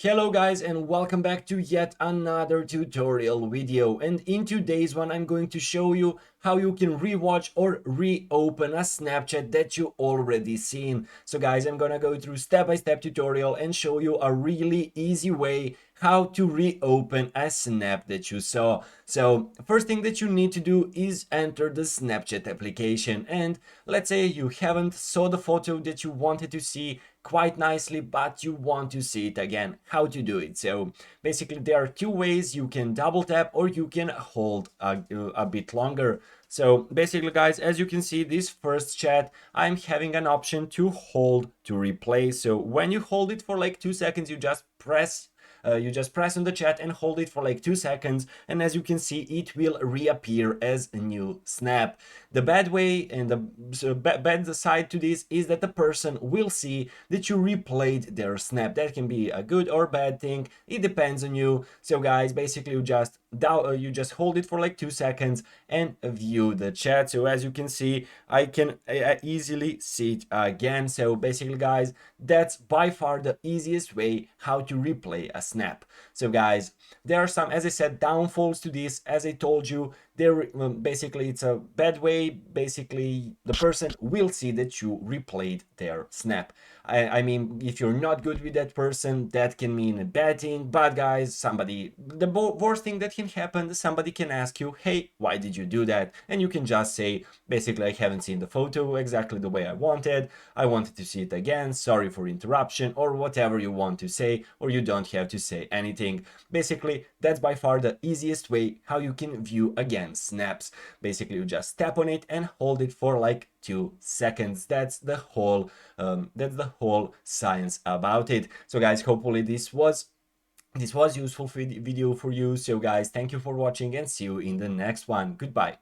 Hello guys and welcome back to yet another tutorial video, and in today's one I'm going to show you how you can rewatch or reopen a Snapchat that you already seen. So guys, I'm gonna go through step-by-step tutorial and show you a really easy way how to reopen a snap that you saw. So first thing that you need to do is enter the Snapchat application, and let's say you haven't saw the photo that you wanted to see quite nicely, but you want to see it again. How to do it? So basically there are two ways: you can double tap or you can hold a bit longer. So basically guys, as you can see, this first chat, I'm having an option to hold to replay. So when you hold it for like 2 seconds, you just press on the chat and hold it for like 2 seconds, and as you can see, it will reappear as a new snap. The bad way and the bad side to this is that the person will see that you replayed their snap. That can be a good or bad thing, it depends on you. So guys, basically you just hold it for like 2 seconds and view the chat. So as you can see, I can easily see it again. So basically guys, that's by far the easiest way how to replay a snap. So guys, there are some, as I said, downfalls to this. As I told you, there basically it's a bad way. Basically the person will see that you replayed their snap. I mean, if you're not good with that person, that can mean a bad thing. But guys, the worst thing that can happen, somebody can ask you, hey, why did you do that? And you can just say, basically, I haven't seen the photo exactly the way I wanted to see it again, sorry for interruption, or whatever you want to say, or you don't have to say anything. Basically, that's by far the easiest way how you can view again snaps. Basically, you just tap on it and hold it for like 2 seconds. That's the whole science about it. So guys, hopefully this was useful video for you. So guys, thank you for watching and see you in the next one. Goodbye.